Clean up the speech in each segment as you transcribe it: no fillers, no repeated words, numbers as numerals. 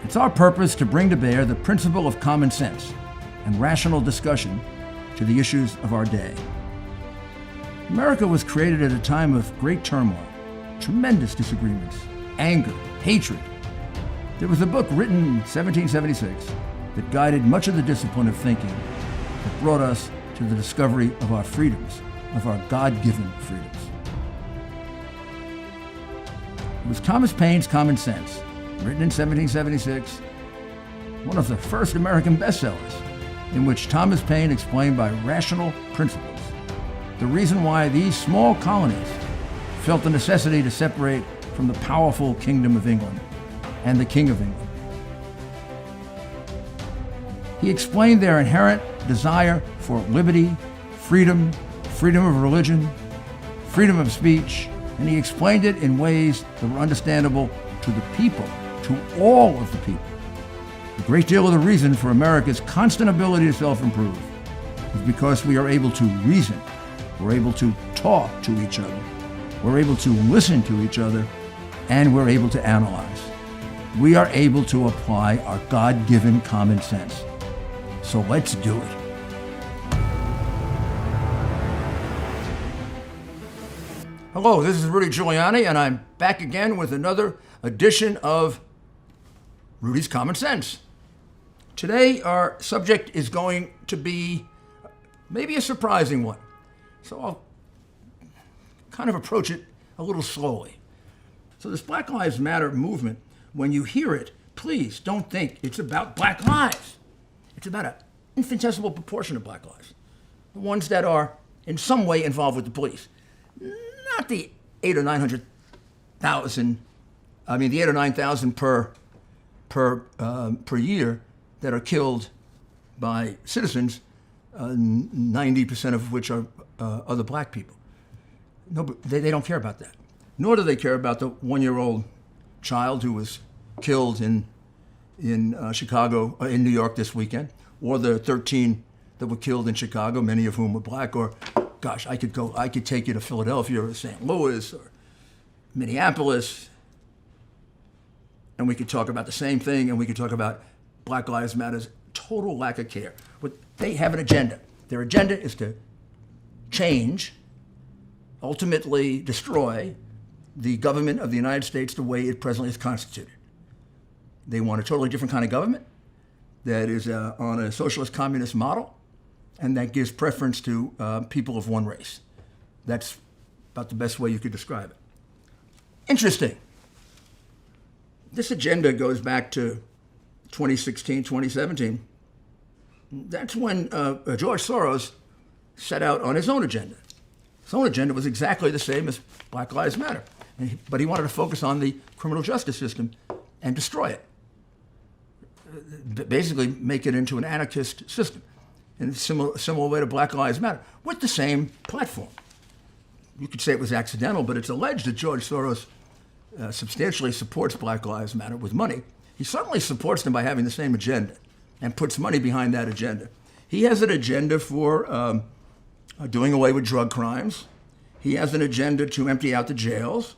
It's our purpose to bring to bear the principle of common sense and rational discussion to the issues of our day. America was created at a time of great turmoil, tremendous disagreements, anger, hatred. There was a book written in 1776 that guided much of the discipline of thinking that brought us to the discovery of our freedoms, of our God-given freedoms. It was Thomas Paine's Common Sense, written in 1776, one of the first American bestsellers, in which Thomas Paine explained by rational principles the reason why these small colonies felt the necessity to separate from the powerful Kingdom of England and the King of England. He explained their inherent desire for liberty, freedom, freedom of religion, freedom of speech, and he explained it in ways that were understandable to the people, to all of the people. A great deal of the reason for America's constant ability to self-improve is because we are able to reason, we're able to talk to each other, we're able to listen to each other, and we're able to analyze. We are able to apply our God-given common sense. So let's do it. Hello, this is Rudy Giuliani, and I'm back again with another edition of Rudy's Common Sense. Today, our subject is going to be maybe a surprising one. So I'll kind of approach it a little slowly. So this Black Lives Matter movement, when you hear it, please don't think it's about black lives. It's about an infinitesimal proportion of black lives, the ones that are in some way involved with the police. Not the 800,000 or 900,000. I mean, the 8,000 or 9,000 per year that are killed by citizens, 90% of which are other black people. No, they don't care about that. Nor do they care about the one-year-old child who was killed in Chicago, in New York this weekend, or the 13 that were killed in Chicago, many of whom were black. Or, gosh, I could take you to Philadelphia or St. Louis or Minneapolis, and we could talk about the same thing, and we could talk about Black Lives Matter's total lack of care. But they have an agenda. Their agenda is to change, ultimately destroy, the government of the United States the way it presently is constituted. They want a totally different kind of government that is on a socialist communist model, and that gives preference to people of one race. That's about the best way you could describe it. Interesting. This agenda goes back to 2016, 2017. That's when George Soros set out on his own agenda. His own agenda was exactly the same as Black Lives Matter, but he wanted to focus on the criminal justice system and destroy it. Basically make it into an anarchist system in a similar way to Black Lives Matter, with the same platform. You could say it was accidental, but it's alleged that George Soros substantially supports Black Lives Matter with money. He certainly supports them by having the same agenda and puts money behind that agenda. He has an agenda for doing away with drug crimes. He has an agenda to empty out the jails.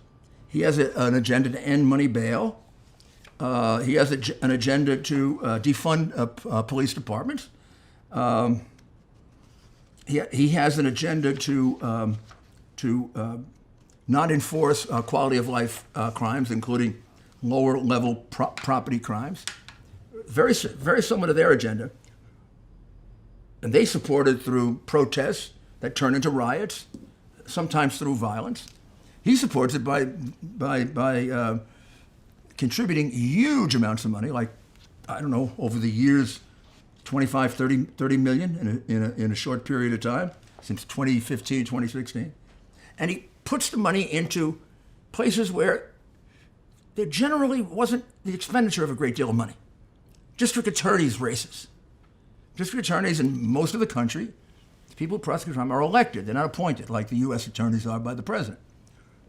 He has an agenda to end money bail. He has an agenda to defund police departments. He has an agenda to not enforce quality of life crimes, including lower level property crimes. Very similar to their agenda. And they support it through protests that turn into riots, sometimes through violence. He supports it by contributing huge amounts of money, like, I don't know, over the years, 25, 30 million in a short period of time, since 2015, 2016. And he puts the money into places where there generally wasn't the expenditure of a great deal of money. District attorneys' races. District attorneys in most of the country, the people who prosecute crime, are elected. They're not appointed like the U.S. attorneys are by the president,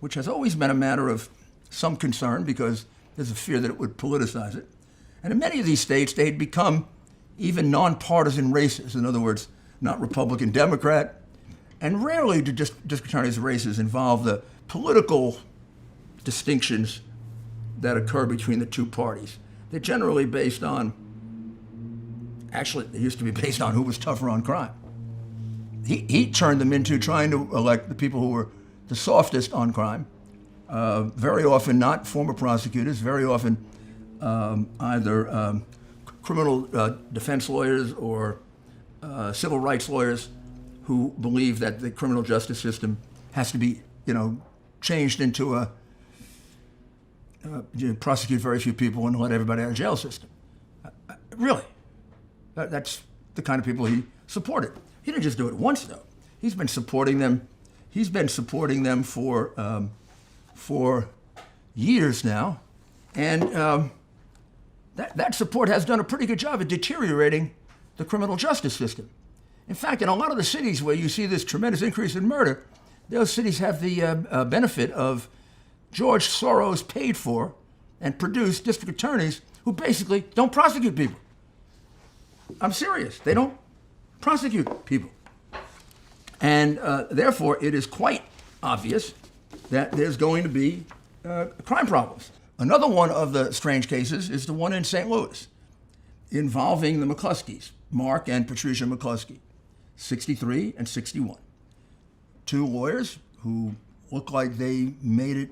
which has always been a matter of some concern because there's a fear that it would politicize it. And in many of these states, they had become even nonpartisan races. In other words, not Republican, Democrat. And rarely do district attorneys' races involve the political distinctions that occur between the two parties. they're generally based on, actually, they used to be based on who was tougher on crime. He turned them into trying to elect the people who were the softest on crime, very often not former prosecutors, very often either criminal defense lawyers or civil rights lawyers who believe that the criminal justice system has to be, changed into prosecute very few people and let everybody out of jail system. Really, that's the kind of people he supported. He didn't just do it once, though. He's been supporting them. He's been supporting them for years now, and that support has done a pretty good job at deteriorating the criminal justice system. In fact, in a lot of the cities where you see this tremendous increase in murder, those cities have the benefit of George Soros paid for and produced district attorneys who basically don't prosecute people. I'm serious. They don't prosecute people. And therefore, it is quite obvious that there's going to be crime problems. Another one of the strange cases is the one in St. Louis involving the McCluskeys, Mark and Patricia McCluskey, 63 and 61. Two lawyers who look like they made it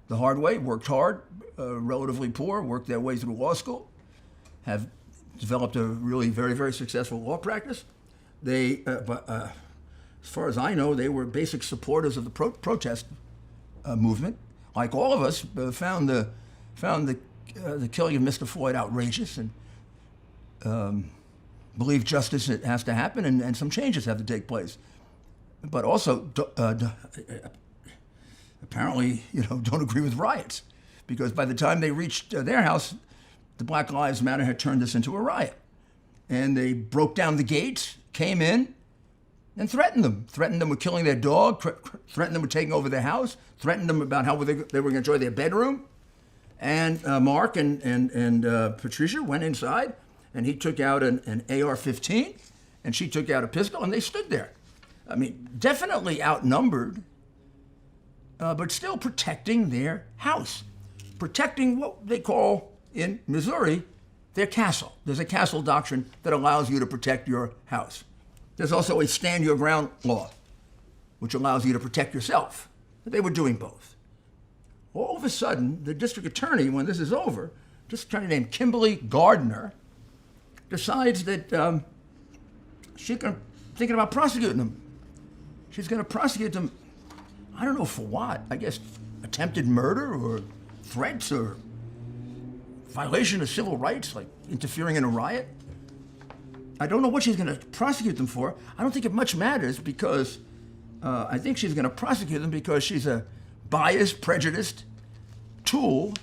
the hard way, worked hard, relatively poor, worked their way through law school, have developed a really very, very successful law practice. They, as far as I know, they were basic supporters of the protest movement. Like all of us, found the killing of Mr. Floyd outrageous and believe justice has to happen and some changes have to take place. But also, apparently, don't agree with riots, because by the time they reached their house, the Black Lives Matter had turned this into a riot, and they broke down the gates, came in, and threatened them with killing their dog, threatened them with taking over their house, threatened them about how they were going to enjoy their bedroom. And Mark and Patricia went inside, and he took out an AR-15, and she took out a pistol, and they stood there. I mean, definitely outnumbered, but still protecting their house, protecting what they call in Missouri their castle. There's a castle doctrine that allows you to protect your house. There's also a stand your ground law, which allows you to protect yourself. They were doing both. All of a sudden, the district attorney, when this is over, district attorney named Kimberly Gardner, decides that she's thinking about prosecuting them. She's going to prosecute them, I don't know for what. I guess attempted murder or threats or violation of civil rights, like interfering in a riot. I don't know what she's going to prosecute them for. I don't think it much matters, because I think she's going to prosecute them because she's a biased, prejudiced tool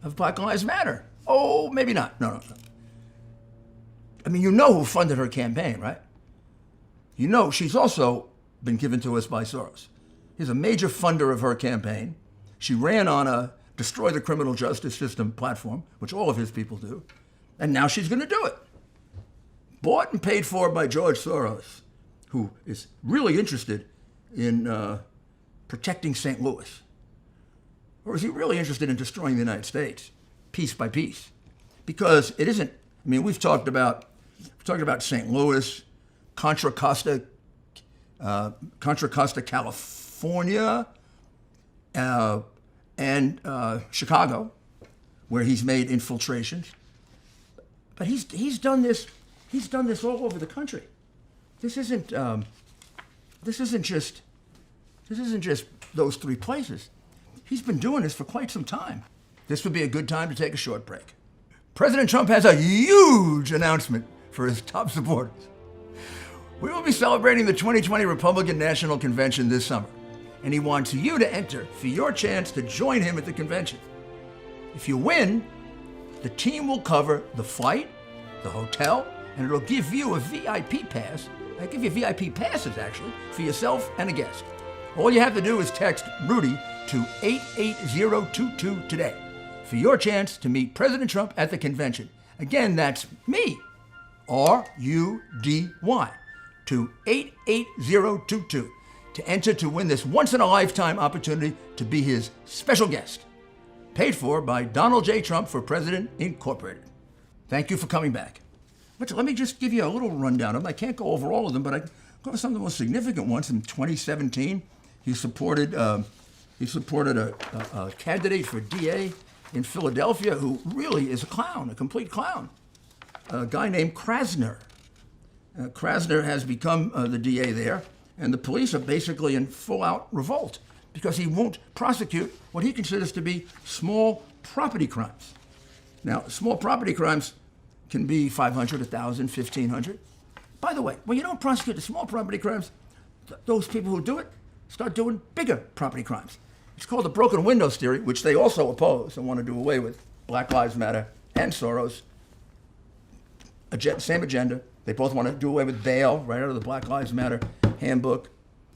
of Black Lives Matter. Oh, maybe not. No. I mean, who funded her campaign, right? She's also been given to us by Soros. He's a major funder of her campaign. She ran on a destroy the criminal justice system platform, which all of his people do, and now she's going to do it. Bought and paid for by George Soros, who is really interested in protecting St. Louis. Or is he really interested in destroying the United States, piece by piece? Because it isn't, we've talked about St. Louis, Contra Costa, California, and Chicago, where he's made infiltrations. But he's done this. He's done this all over the country. This isn't just those three places. He's been doing this for quite some time. This would be a good time to take a short break. President Trump has a huge announcement for his top supporters. We will be celebrating the 2020 Republican National Convention this summer, and he wants you to enter for your chance to join him at the convention. If you win, the team will cover the flight, the hotel, and it'll give you a VIP pass. I'll give you VIP passes, actually, for yourself and a guest. All you have to do is text Rudy to 88022 today for your chance to meet President Trump at the convention. Again, that's me, RUDY, to 88022 to enter to win this once-in-a-lifetime opportunity to be his special guest. paid for by Donald J. Trump for President Incorporated. Thank you for coming back. Let me just give you a little rundown of them. I can't go over all of them, but I go over some of the most significant ones. In 2017, he supported a candidate for DA in Philadelphia who really is a clown, a complete clown, a guy named Krasner. Krasner has become the DA there, and the police are basically in full-out revolt because he won't prosecute what he considers to be small property crimes. Now, small property crimes can be 500, 1,000, 1,500. By the way, when you don't prosecute the small property crimes, those people who do it start doing bigger property crimes. It's called the broken windows theory, which they also oppose and want to do away with. Black Lives Matter and Soros, same agenda. They both want to do away with bail, right out of the Black Lives Matter handbook.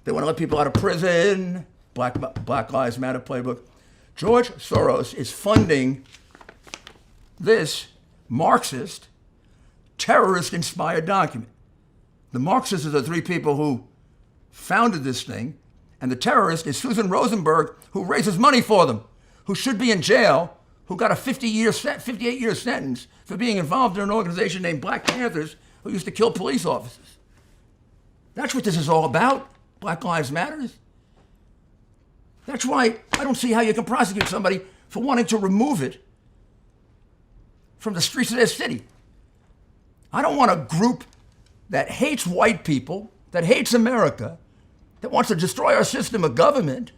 They want to let people out of prison, Black Lives Matter playbook. George Soros is funding this Marxist, terrorist-inspired document. The Marxists are the three people who founded this thing, and the terrorist is Susan Rosenberg, who raises money for them, who should be in jail, who got a 58-year sentence for being involved in an organization named Black Panthers, who used to kill police officers. That's what this is all about, Black Lives Matter. That's why I don't see how you can prosecute somebody for wanting to remove it from the streets of their city. I don't want a group that hates white people, that hates America, that wants to destroy our system of government,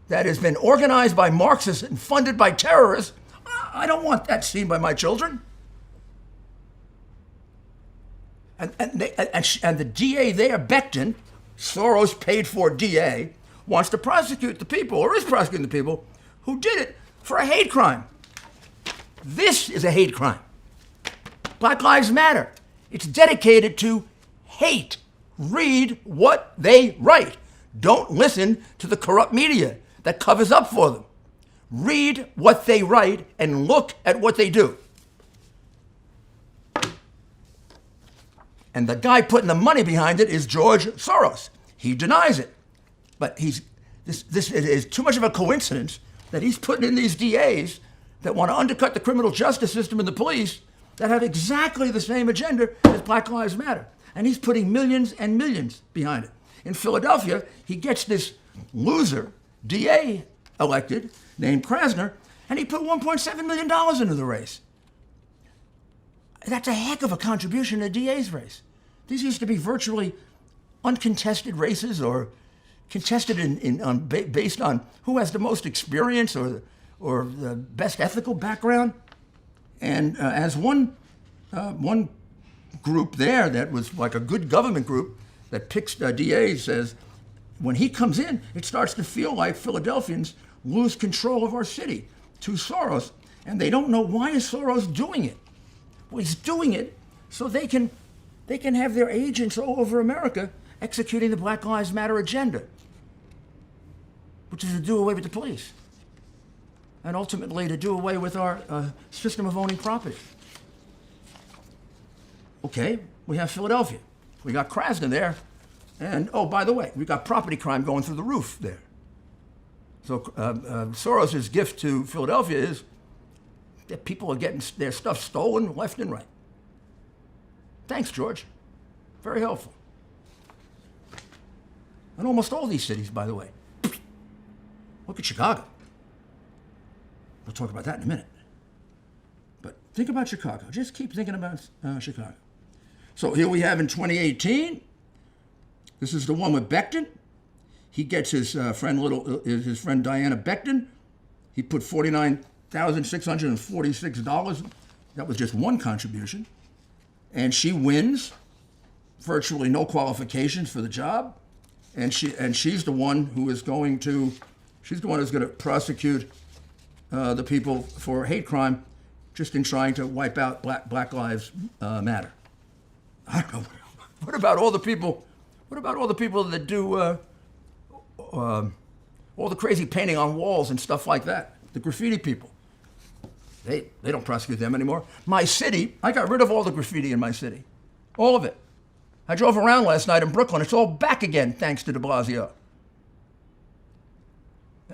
that has been organized by Marxists and funded by terrorists. I don't want that seen by my children. And the DA there, Becton, Soros paid for DA, wants to prosecute the people, or is prosecuting the people, who did it for a hate crime. This is a hate crime. Black Lives Matter. It's dedicated to hate. Read what they write. Don't listen to the corrupt media that covers up for them. Read what they write and look at what they do. And the guy putting the money behind it is George Soros. He denies it. But this is too much of a coincidence that he's putting in these DAs that want to undercut the criminal justice system and the police that have exactly the same agenda as Black Lives Matter. And he's putting millions and millions behind it. In Philadelphia, he gets this loser DA elected named Krasner, and he put $1.7 million into the race. That's a heck of a contribution to the DA's race. These used to be virtually uncontested races, or contested based on who has the most experience or the best ethical background. And as one group there that was like a good government group that picks DAs says, when he comes in, it starts to feel like Philadelphians lose control of our city to Soros, and they don't know why is Soros doing it. Well, he's doing it so they can have their agents all over America executing the Black Lives Matter agenda, which is to do away with the police and ultimately to do away with our system of owning property. Okay, we have Philadelphia. We got Krasner there. And, oh, by the way, we got property crime going through the roof there. So Soros' gift to Philadelphia is that people are getting their stuff stolen left and right. Thanks, George. Very helpful. And almost all these cities, by the way. Look at Chicago. We'll talk about that in a minute. But think about Chicago. Just keep thinking about Chicago. So here we have in 2018, this is the one with Becton. He gets his friend Diana Becton. He put $49,646. That was just one contribution. And she wins, virtually no qualifications for the job. And she's the one who is going to prosecute the people for hate crime, just in trying to wipe out Black Lives Matter. I don't know. What about all the people that do all the crazy painting on walls and stuff like that? The graffiti people. They don't prosecute them anymore. My city, I got rid of all the graffiti in my city. All of it. I drove around last night in Brooklyn. It's all back again, thanks to de Blasio.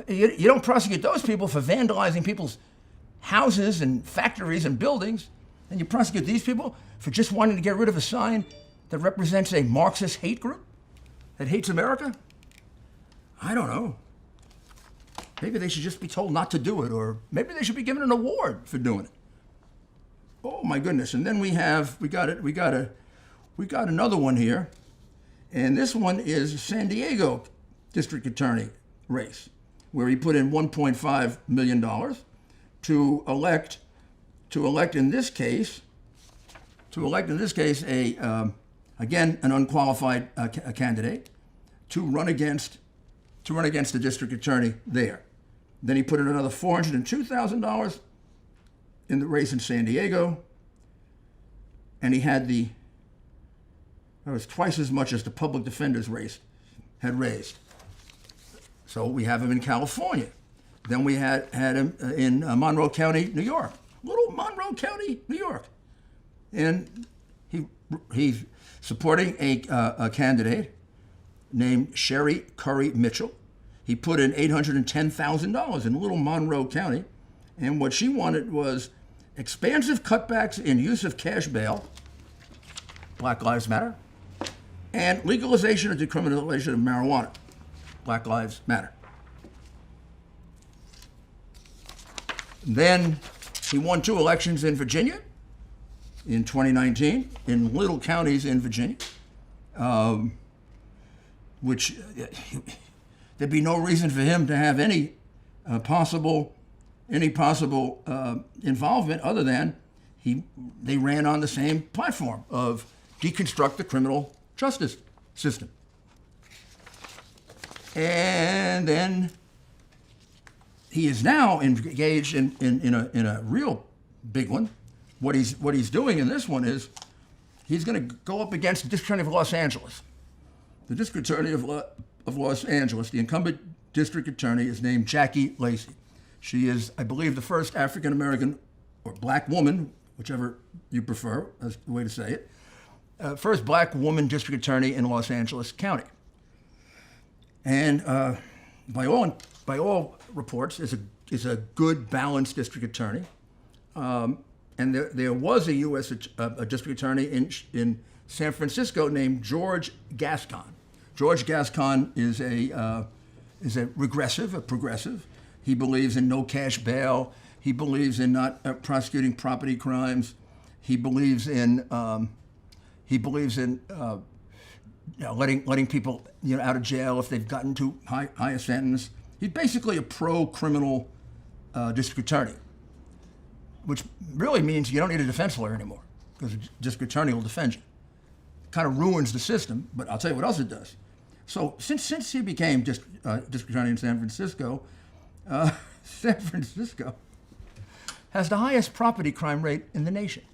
You don't prosecute those people for vandalizing people's houses and factories and buildings, and you prosecute these people for just wanting to get rid of a sign that represents a Marxist hate group that hates America? I don't know. Maybe they should just be told not to do it, or maybe they should be given an award for doing it. Oh my goodness! And then we got another one here, and this one is San Diego District Attorney race, where he put in $1.5 million to elect in this case a again an unqualified a candidate to run against the district attorney there. Then he put in another $402,000 in the race in San Diego, and he had that was twice as much as the public defender's race had raised. So we have him in California. Then we had him in Monroe County, New York, little Monroe County, New York, and he's supporting a candidate named Sherry Curry Mitchell. He put in $810,000 in little Monroe County, and what she wanted was expansive cutbacks in use of cash bail, Black Lives Matter, and legalization or decriminalization of marijuana, Black Lives Matter. Then he won 2 elections in Virginia in 2019, in little counties in Virginia, which there'd be no reason for him to have any possible involvement other than they ran on the same platform of deconstruct the criminal justice system. And then he is now engaged in a real big one. What he's doing in this one is he's going to go up against the District Attorney of Los Angeles. The District Attorney of Los Angeles, the incumbent District Attorney, is named Jackie Lacey. She is, I believe, the first African American or black woman, whichever you prefer as the way to say it, first black woman District Attorney in Los Angeles County. And by all reports, is a good, balanced district attorney. And there was a U.S. district attorney in San Francisco named George Gascon. George Gascon is a progressive. He believes in no cash bail. He believes in not prosecuting property crimes. He believes in letting people out of jail if they've gotten too high a sentence. He's basically a pro-criminal district attorney, which really means you don't need a defense lawyer anymore because the district attorney will defend you. Kind of ruins the system, but I'll tell you what else it does. So since he became district attorney in San Francisco, San Francisco has the highest property crime rate in the nation.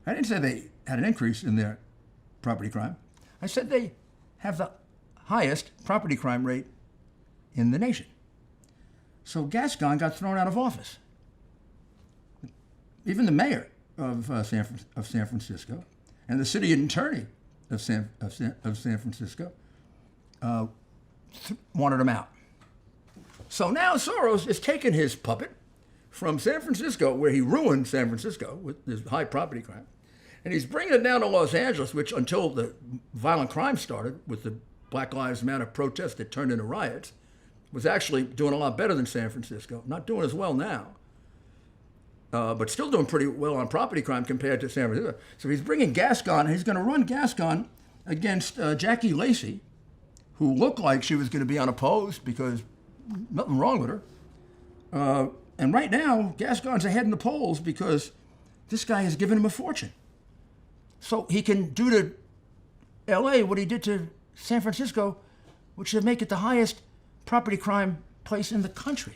I didn't say they had an increase in their property crime. I said they have the highest property crime rate in the nation. So Gascon got thrown out of office. Even the mayor of San Francisco and the city attorney of San Francisco wanted him out. So now Soros is taking his puppet from San Francisco, where he ruined San Francisco with his high property crime, and he's bringing it down to Los Angeles, which until the violent crime started with the Black Lives Matter protests that turned into riots, was actually doing a lot better than San Francisco. Not doing as well now, but still doing pretty well on property crime compared to San Francisco. So he's bringing Gascon, and he's going to run Gascon against Jackie Lacey, who looked like she was going to be unopposed because nothing wrong with her. And right now, Gascon's ahead in the polls because this guy has given him a fortune. So he can do to L.A. what he did to San Francisco, which would make it the highest property crime place in the country.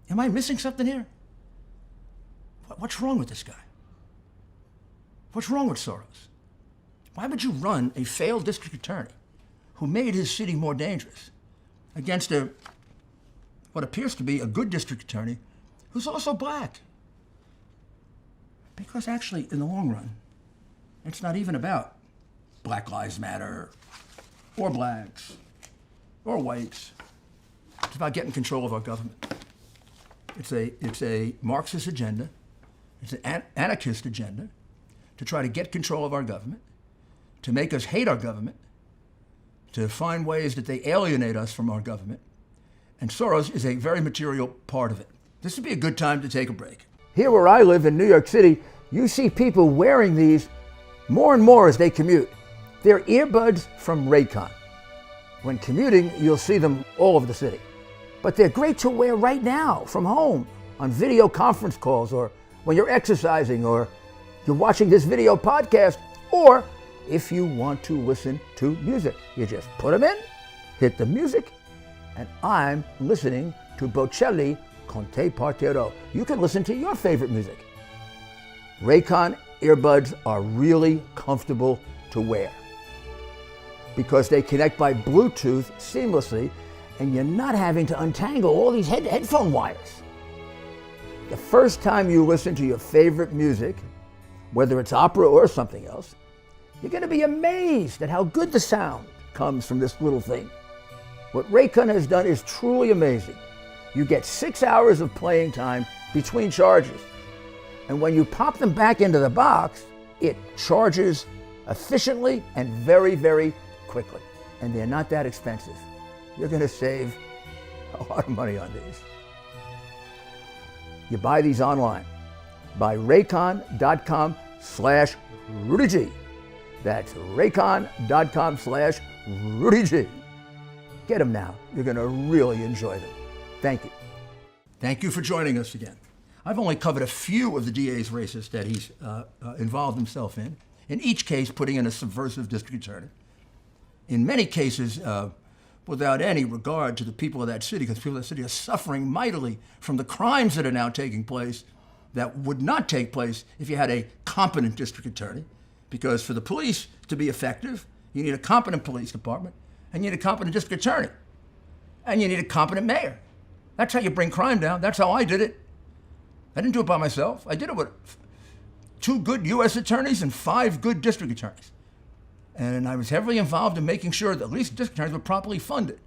Am I missing something here? What's wrong with this guy? What's wrong with Soros? Why would you run a failed district attorney who made his city more dangerous against what appears to be a good district attorney who's also black? Because actually, in the long run, it's not even about Black Lives Matter or blacks or whites. It's about getting control of our government. It's a Marxist agenda. It's an anarchist agenda to try to get control of our government, to make us hate our government, to find ways that they alienate us from our government. And Soros is a very material part of it. This would be a good time to take a break. Here where I live in New York City, you see people wearing these more and more as they commute. They're earbuds from Raycon. When commuting, you'll see them all over the city. But they're great to wear right now from home on video conference calls, or when you're exercising, or you're watching this video podcast, or if you want to listen to music. You just put them in, hit the music, and I'm listening to Bocelli Con te partirò. You can listen to your favorite music. Raycon earbuds are really comfortable to wear because they connect by Bluetooth seamlessly, and you're not having to untangle all these headphone wires. The first time you listen to your favorite music, whether it's opera or something else, you're going to be amazed at how good the sound comes from this little thing. What Raycon has done is truly amazing. You get 6 hours of playing time between charges. And when you pop them back into the box, it charges efficiently and very, very quickly. And they're not that expensive. You're going to save a lot of money on these. You buy these online. Buy raycon.com/RudyG. That's raycon.com/RudyG. Get them now. You're going to really enjoy them. Thank you. Thank you for joining us again. I've only covered a few of the DA's races that he's involved himself in each case putting in a subversive district attorney. In many cases, without any regard to the people of that city, because people of that city are suffering mightily from the crimes that are now taking place that would not take place if you had a competent district attorney. Because for the police to be effective, you need a competent police department, and you need a competent district attorney, and you need a competent mayor. That's how you bring crime down. That's how I did it. I didn't do it by myself. I did it with 2 good U.S. attorneys and 5 good district attorneys. And I was heavily involved in making sure that at least district attorneys were properly funded.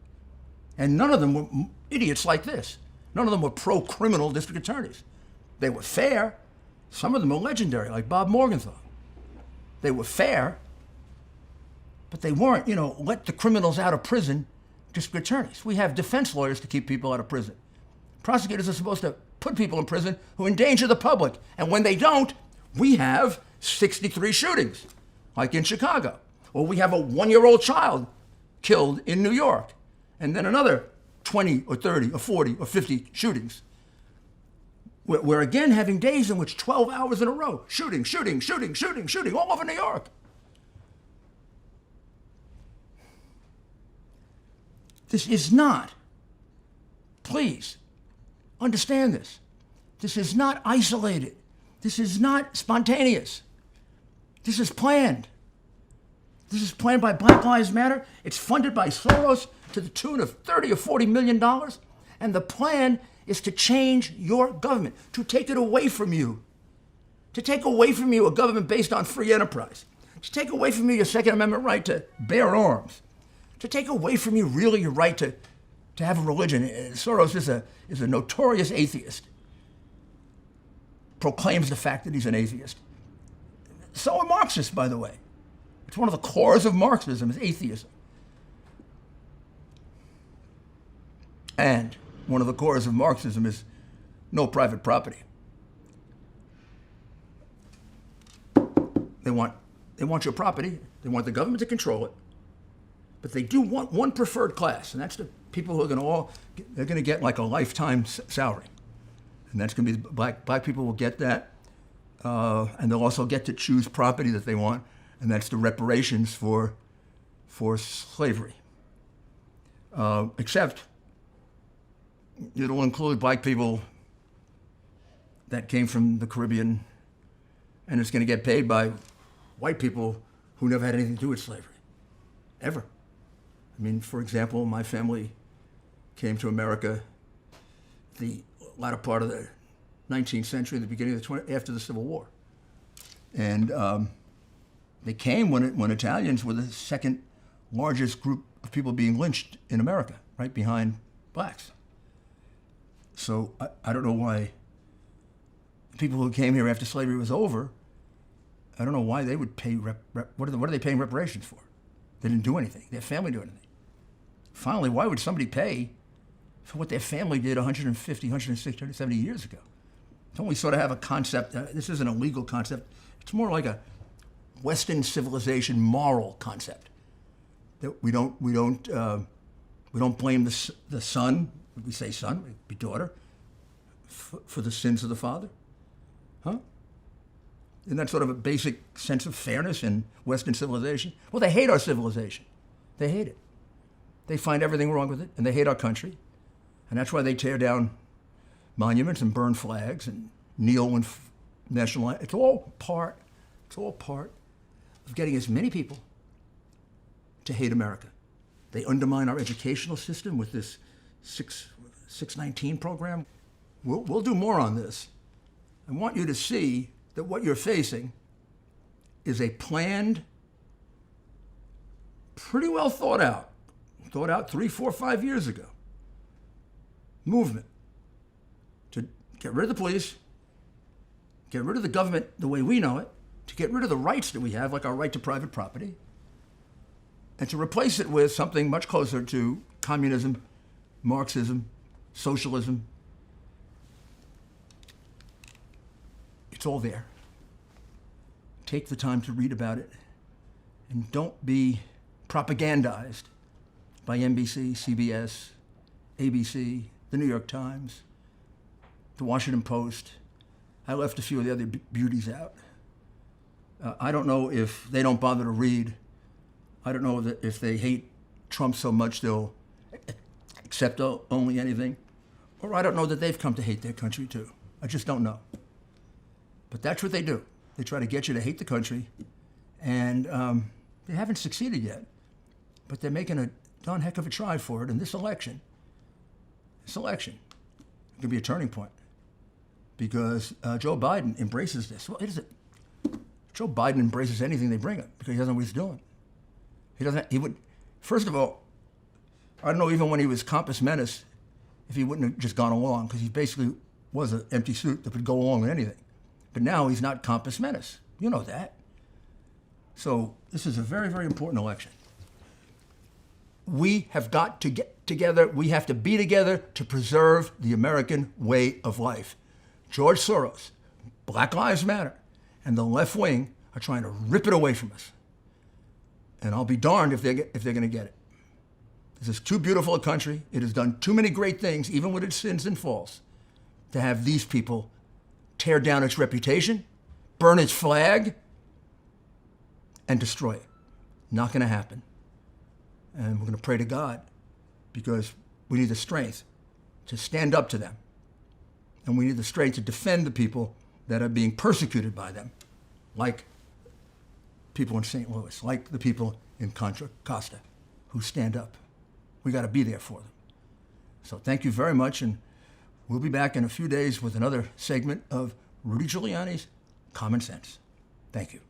And none of them were idiots like this. None of them were pro-criminal district attorneys. They were fair. Some of them were legendary, like Bob Morgenthau. They were fair, but they weren't, let the criminals out of prison district attorneys. We have defense lawyers to keep people out of prison. Prosecutors are supposed to put people in prison who endanger the public. And when they don't, we have 63 shootings, like in Chicago. Or we have a 1-year-old child killed in New York. And then another 20 or 30 or 40 or 50 shootings. We're again having days in which 12 hours in a row, shooting, all over New York. This is not, please, understand this. This is not isolated. This is not spontaneous. This is planned. This is planned by Black Lives Matter. It's funded by Soros to the tune of $30 or $40 million. And the plan is to change your government, to take it away from you. To take away from you a government based on free enterprise. To take away from you your Second Amendment right to bear arms. To take away from you really your right to have a religion. Soros is a notorious atheist. Proclaims the fact that he's an atheist. So are Marxists, by the way. It's one of the cores of Marxism is atheism. And one of the cores of Marxism is no private property. They want your property. They want the government to control it. But they do want one preferred class, and that's the people who are they're going to get like a lifetime salary. And that's going to be black people will get that. And they'll also get to choose property that they want, and that's the reparations for slavery. Except it'll include black people that came from the Caribbean, and it's going to get paid by white people who never had anything to do with slavery, ever. I mean, for example, my family came to America the latter part of the 19th century, the beginning of the 20th, after the Civil War. And they came when Italians were the second largest group of people being lynched in America, right behind blacks. So I don't know why people who came here after slavery was over, I don't know why they would pay, what are they paying reparations for? They didn't do anything. Their family didn't do anything. Finally, why would somebody pay for what their family did 150, 160, 170 years ago? Don't we sort of have a concept, this isn't a legal concept, it's more like a Western civilization moral concept. That we don't blame the son, we say son, it would be daughter, for the sins of the father? Huh? Isn't that sort of a basic sense of fairness in Western civilization? Well, they hate our civilization. They hate it. They find everything wrong with it, and they hate our country. And that's why they tear down monuments and burn flags and kneel when national. It's all part of getting as many people to hate America. They undermine our educational system with this 619 program. We'll do more on this. I want you to see that what you're facing is a planned, pretty well thought out 3, 4, 5 years ago, movement to get rid of the police, get rid of the government the way we know it, to get rid of the rights that we have, like our right to private property, and to replace it with something much closer to communism, Marxism, socialism. It's all there. Take the time to read about it, and don't be propagandized by NBC, CBS, ABC, the New York Times, the Washington Post. I left a few of the other beauties out. I don't know if they don't bother to read. I don't know that if they hate Trump so much they'll accept only anything. Or I don't know that they've come to hate their country too. I just don't know. But that's what they do. They try to get you to hate the country, and they haven't succeeded yet. But they're making a darn heck of a try for it in this election. This election could be a turning point because Joe Biden embraces this. Well, Joe Biden embraces anything they bring him because he doesn't know what he's doing. He would, first of all, I don't know, even when he was Compass Menace, if he wouldn't have just gone along, because he basically was an empty suit that would go along with anything. But now he's not Compass Menace. You know that. So this is a very, very important election. We have got to get together. We have to be together to preserve the American way of life. George Soros, Black Lives Matter, and the left wing are trying to rip it away from us. And I'll be darned if they're going to get it. This is too beautiful a country. It has done too many great things, even with its sins and faults, to have these people tear down its reputation, burn its flag, and destroy it. Not going to happen. And we're going to pray to God because we need the strength to stand up to them. And we need the strength to defend the people that are being persecuted by them, like people in St. Louis, like the people in Contra Costa who stand up. We got to be there for them. So thank you very much, and we'll be back in a few days with another segment of Rudy Giuliani's Common Sense. Thank you.